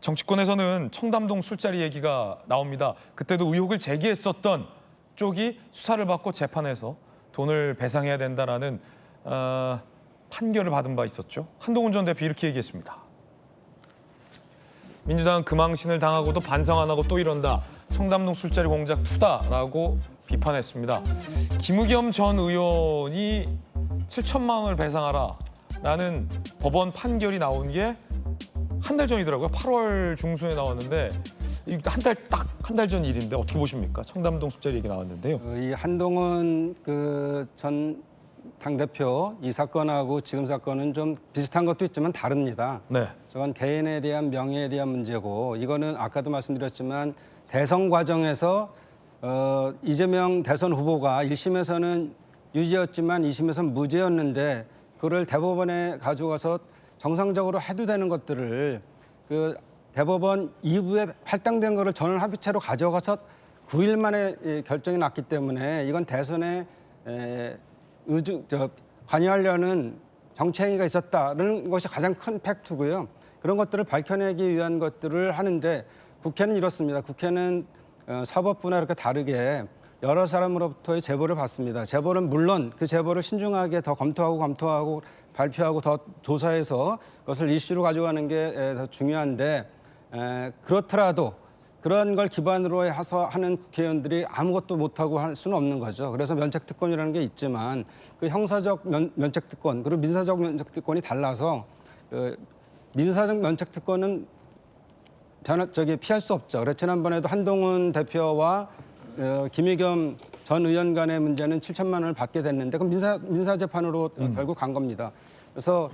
정치권에서는 청담동 술자리 얘기가 나옵니다. 그때도 의혹을 제기했었던 쪽이 수사를 받고 재판에서 돈을 배상해야 된다라는 판결을 받은 바 있었죠. 한동훈 전 대표 이렇게 얘기했습니다. 민주당은 금왕신을 당하고도 반성 안 하고 또 이런다. 청담동 술자리 공작 투다라고 비판했습니다. 김의겸 전 의원이 7천만 원을 배상하라라는 법원 판결이 나온 게 한 달 전이더라고요. 8월 중순에 나왔는데 한 달 전 일인데 어떻게 보십니까? 청담동 술자리 얘기 나왔는데요. 이 한동훈 전 당대표 이 사건하고 지금 사건은 좀 비슷한 것도 있지만 다릅니다. 네. 저건 개인에 대한 명예에 대한 문제고 이거는 아까도 말씀드렸지만 대선 과정에서 이재명 대선 후보가 1심에서는 유죄였지만 2심에서는 무죄였는데 그걸 대법원에 가져가서 정상적으로 해도 되는 것들을 그 대법원 2부에 할당된 거를 전원합의체로 가져가서 9일 만에 결정이 났기 때문에 이건 대선에 관여하려는 정치행위가 있었다는 것이 가장 큰 팩트고요. 그런 것들을 밝혀내기 위한 것들을 하는데 국회는 이렇습니다. 국회는 사법부나 이렇게 다르게 여러 사람으로부터의 제보를 받습니다. 제보는 물론 그 제보를 신중하게 더 검토하고 발표하고 더 조사해서 그것을 이슈로 가져가는 게 더 중요한데 그렇더라도 그런 걸 기반으로 해서 하는 국회의원들이 아무것도 못하고 할 수는 없는 거죠. 그래서 면책특권이라는 게 있지만 그 형사적 면책특권 그리고 민사적 면책특권이 달라서 민사적 면책특권은 피할 수 없죠. 그래서 지난번에도 한동훈 대표와 김의겸 전 의원 간의 문제는 7천만 원을 받게 됐는데 그럼 민사재판으로 결국 간 겁니다. 그래서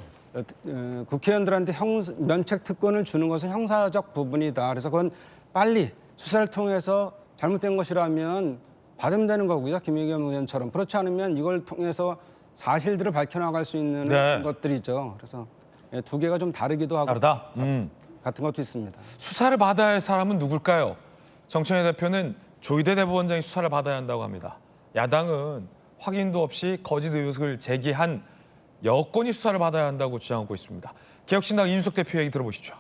국회의원들한테 면책특권을 주는 것은 형사적 부분이다. 그래서 그건 빨리 수사를 통해서 잘못된 것이라면 받으면 되는 거고요. 김의겸 의원처럼. 그렇지 않으면 이걸 통해서 사실들을 밝혀나갈 수 있는 것들이죠. 그래서 두 개가 좀 다르기도 하고 다르다. 같은 것도 있습니다. 수사를 받아야 할 사람은 누굴까요? 정청래 대표는 조희대 대법원장이 수사를 받아야 한다고 합니다. 야당은 확인도 없이 거짓 의혹을 제기한 여권이 수사를 받아야 한다고 주장하고 있습니다. 개혁신당 이준석 대표 얘기 들어보시죠.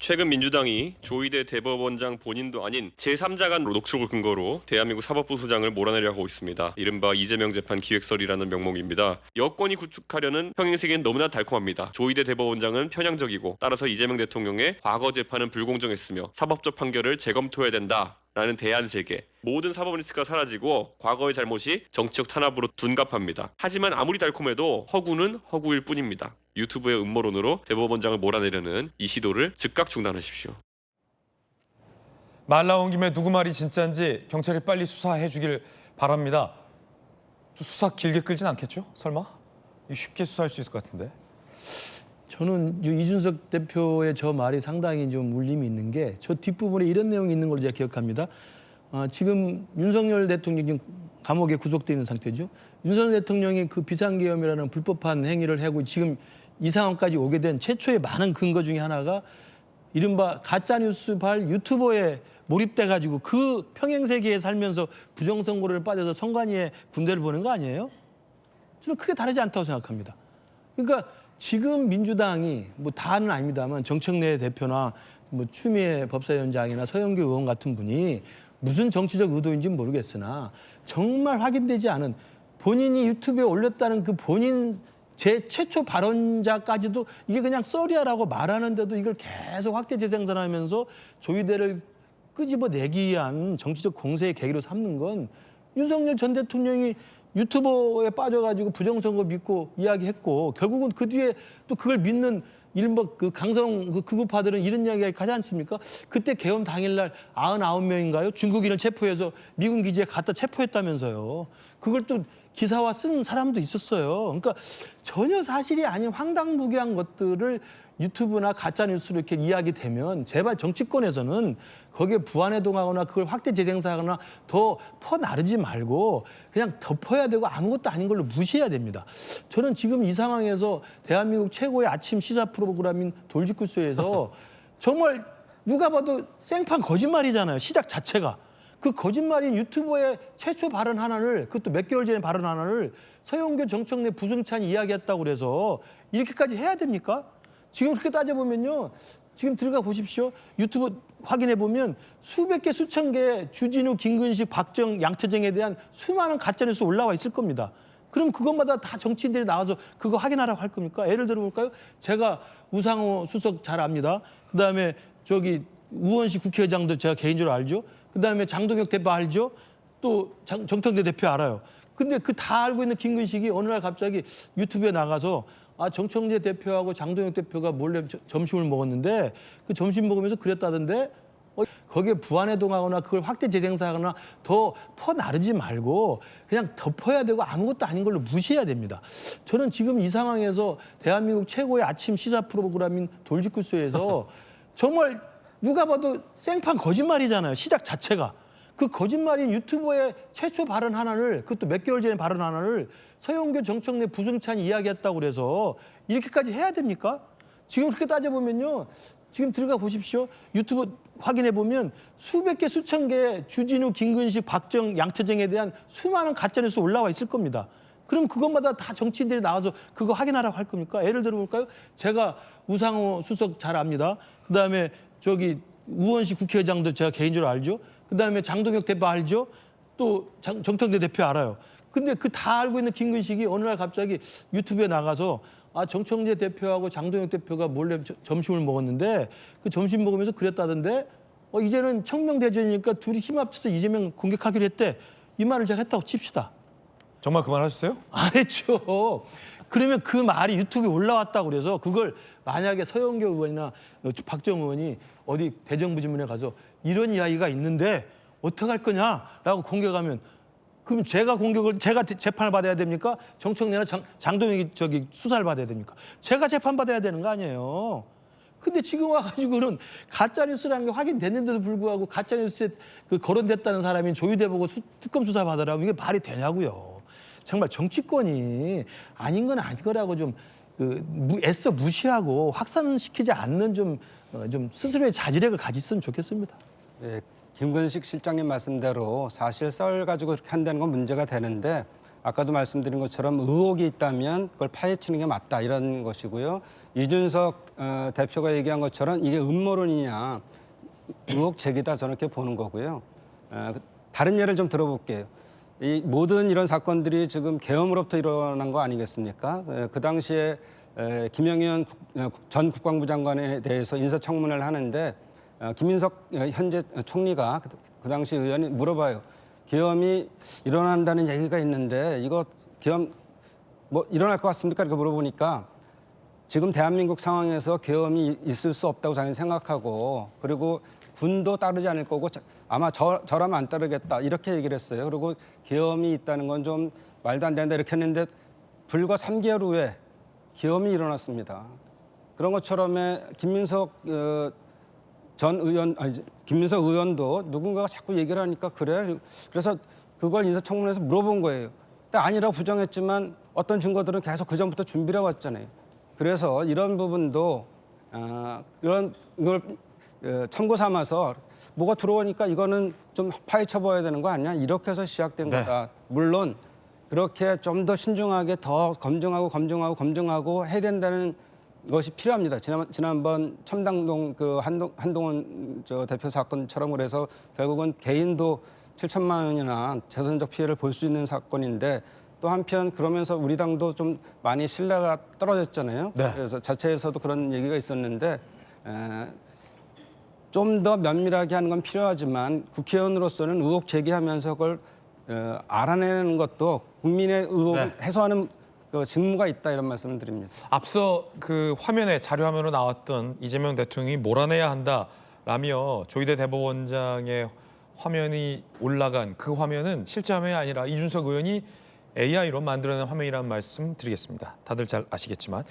최근 민주당이 조희대 대법원장 본인도 아닌 제3자간 녹취록을 근거로 대한민국 사법부 수장을 몰아내려 하고 있습니다. 이른바 이재명 재판 기획설이라는 명목입니다. 여권이 구축하려는 평행세계는 너무나 달콤합니다. 조희대 대법원장은 편향적이고 따라서 이재명 대통령의 과거 재판은 불공정했으며 사법적 판결을 재검토해야 된다라는 대안세계. 모든 사법 리스크가 사라지고 과거의 잘못이 정치적 탄압으로 둔갑합니다. 하지만 아무리 달콤해도 허구는 허구일 뿐입니다. 유튜브의 음모론으로 대법원장을 몰아내려는 이 시도를 즉각 중단하십시오. 말 나온 김에 누구 말이 진짜인지 경찰이 빨리 수사해 주길 바랍니다. 또 수사 길게 끌진 않겠죠? 설마? 쉽게 수사할 수 있을 것 같은데. 저는 이준석 대표의 저 말이 상당히 좀 울림이 있는 게 저 뒷부분에 이런 내용이 있는 걸로 제가 기억합니다. 지금 윤석열 대통령이 지금 감옥에 구속되어 있는 상태죠. 윤석열 대통령이 그 비상계엄이라는 불법한 행위를 하고 지금 이 상황까지 오게 된 최초의 많은 근거 중에 하나가 이른바 가짜뉴스발 유튜버에 몰입돼가지고 그 평행세계에 살면서 부정선거를 빠져서 선관위에 군대를 보낸 거 아니에요? 저는 크게 다르지 않다고 생각합니다. 그러니까 지금 민주당이 뭐 다는 아닙니다만 정청래 대표나 뭐 추미애 법사위원장이나 서영교 의원 같은 분이 무슨 정치적 의도인지는 모르겠으나 정말 확인되지 않은 본인이 유튜브에 올렸다는 그 본인 최초 발언자까지도 이게 그냥 썰이야라고 말하는데도 이걸 계속 확대 재생산하면서 조희대를 끄집어내기 위한 정치적 공세의 계기로 삼는 건 윤석열 전 대통령이 유튜버에 빠져가지고 부정선거 믿고 이야기했고 결국은 그 뒤에 또 그걸 믿는 이른바 그 강성 그 극우파들은 이런 이야기가 가지 않습니까? 그때 계엄 당일날 99명인가요? 중국인을 체포해서 미군 기지에 갖다 체포했다면서요. 그걸 또 기사화 쓴 사람도 있었어요. 그러니까 전혀 사실이 아닌 황당무계한 것들을 유튜브나 가짜뉴스로 이렇게 이야기되면 제발 정치권에서는 거기에 부안해동하거나 그걸 확대 재생산하거나 더 퍼나르지 말고 그냥 덮어야 되고 아무것도 아닌 걸로 무시해야 됩니다. 저는 지금 이 상황에서 대한민국 최고의 아침 시사 프로그램인 돌직구쇼에서 정말 누가 봐도 생판 거짓말이잖아요. 시작 자체가. 그 거짓말인 유튜버의 최초 발언 하나를 그것도 몇 개월 전에 발언 하나를 서영교 정청래 부승찬이 이야기했다고 그래서 이렇게까지 해야 됩니까? 지금 그렇게 따져보면요. 지금 들어가 보십시오. 유튜브 확인해 보면 수백 개, 수천 개 주진우, 김근식, 박정, 양태정에 대한 수많은 가짜뉴스 올라와 있을 겁니다. 그럼 그것마다 다 정치인들이 나와서 그거 확인하라고 할 겁니까? 예를 들어 볼까요? 제가 우상호 수석 잘 압니다. 그다음에 저기 우원식 국회의장도 제가 개인적으로 알죠. 그다음에 장동혁 대표 알죠. 또 정청래 대표 알아요. 근데 그 다 알고 있는 김근식이 어느 날 갑자기 유튜브에 나가서 정청래 대표하고 장동혁 대표가 몰래 점심을 먹었는데 그 점심 먹으면서 그랬다던데 거기에 부안해동하거나 그걸 확대 재생사하거나 더 퍼나르지 말고 그냥 덮어야 되고 아무것도 아닌 걸로 무시해야 됩니다. 저는 지금 이 상황에서 대한민국 최고의 아침 시사 프로그램인 돌직구쇼에서 정말 누가 봐도 생판 거짓말이잖아요. 시작 자체가. 그 거짓말인 유튜버의 최초 발언 하나를 그것도 몇 개월 전에 발언 하나를 서영교 정청래 부승찬이 이야기했다고 그래서 이렇게까지 해야 됩니까? 지금 그렇게 따져보면요. 지금 들어가 보십시오. 유튜브 확인해 보면 수백 개, 수천 개 주진우, 김근식, 박정, 양태정에 대한 수많은 가짜뉴스 올라와 있을 겁니다. 그럼 그것마다 다 정치인들이 나와서 그거 확인하라고 할 겁니까? 예를 들어 볼까요? 제가 우상호 수석 잘 압니다. 그다음에 저기 우원식 국회의장도 제가 개인적으로 알죠. 그다음에 장동혁 대표 알죠. 또 정청래 대표 알아요. 근데 그 다 알고 있는 김근식이 어느 날 갑자기 유튜브에 나가서 정청래 대표하고 장동혁 대표가 몰래 점심을 먹었는데 그 점심 먹으면서 그랬다던데 이제는 청명대전이니까 둘이 힘 합쳐서 이재명 공격하기로 했대. 이 말을 제가 했다고 칩시다. 정말 그만하셨어요? 안 했죠. 그러면 그 말이 유튜브에 올라왔다고 그래서 그걸 만약에 서영교 의원이나 박정 의원이 어디 대정부질문에 가서 이런 이야기가 있는데 어떡할 거냐라고 공격하면 그럼 제가 재판을 받아야 됩니까? 정청래나 장동혁이 수사를 받아야 됩니까? 제가 재판 받아야 되는 거 아니에요. 근데 지금 와가지고는 가짜뉴스라는 게 확인됐는데도 불구하고 가짜뉴스에 거론됐다는 사람이 조유대 보고 특검 수사 받으라고 이게 말이 되냐고요. 정말 정치권이 아닌 건 아닌 거라고 좀 애써 무시하고 확산시키지 않는 좀 스스로의 자질력을 가졌으면 좋겠습니다. 네, 김근식 실장님 말씀대로 사실 썰 가지고 그렇게 한다는 건 문제가 되는데 아까도 말씀드린 것처럼 의혹이 있다면 그걸 파헤치는 게 맞다 이런 것이고요. 이준석 대표가 얘기한 것처럼 이게 음모론이냐 의혹 제기다 저는 이렇게 보는 거고요. 다른 예를 좀 들어볼게요. 이 모든 이런 사건들이 지금 계엄으로부터 일어난 거 아니겠습니까? 그 당시에 김영현 전 국방부 장관에 대해서 인사청문회를 하는데 김인석 현재 총리가 그 당시 의원이 물어봐요. 계엄이 일어난다는 얘기가 있는데 이거 계엄 뭐 일어날 것 같습니까? 이렇게 물어보니까 지금 대한민국 상황에서 계엄이 있을 수 없다고 자기는 생각하고 그리고 군도 따르지 않을 거고 아마 저라면 안 따르겠다 이렇게 얘기를 했어요. 그리고 계엄이 있다는 건 좀 말도 안 된다 이렇게 했는데 불과 3개월 후에 계엄이 일어났습니다. 그런 것처럼 김민석 김민석 의원도 누군가가 자꾸 얘기를 하니까 그래. 그래서 그걸 인사청문회에서 물어본 거예요. 근데 아니라고 부정했지만 어떤 증거들은 계속 그전부터 준비해 왔잖아요. 그래서 이런 부분도 이걸 참고 삼아서 뭐가 들어오니까 이거는 좀 파헤쳐 봐야 되는 거 아니야? 이렇게 해서 시작된 거다. 물론 그렇게 좀 더 신중하게 더 검증하고 해야 된다는 것이 필요합니다. 지난번 첨당동 한동훈 대표 사건처럼 그래서 결국은 개인도 7천만 원이나 재산적 피해를 볼 수 있는 사건인데 또 한편 그러면서 우리 당도 좀 많이 신뢰가 떨어졌잖아요. 네. 그래서 자체에서도 그런 얘기가 있었는데 좀 더 면밀하게 하는 건 필요하지만 국회의원으로서는 의혹 제기하면서 그걸 알아내는 것도 국민의 의혹을 해소하는 그 직무가 있다 이런 말씀을 드립니다. 앞서 그 화면에 자료 화면으로 나왔던 이재명 대통령이 몰아내야 한다라며 조희대 대법원장의 화면이 올라간 그 화면은 실제 화면이 아니라 이준석 의원이 AI로 만들어낸 화면이라는 말씀 드리겠습니다. 다들 잘 아시겠지만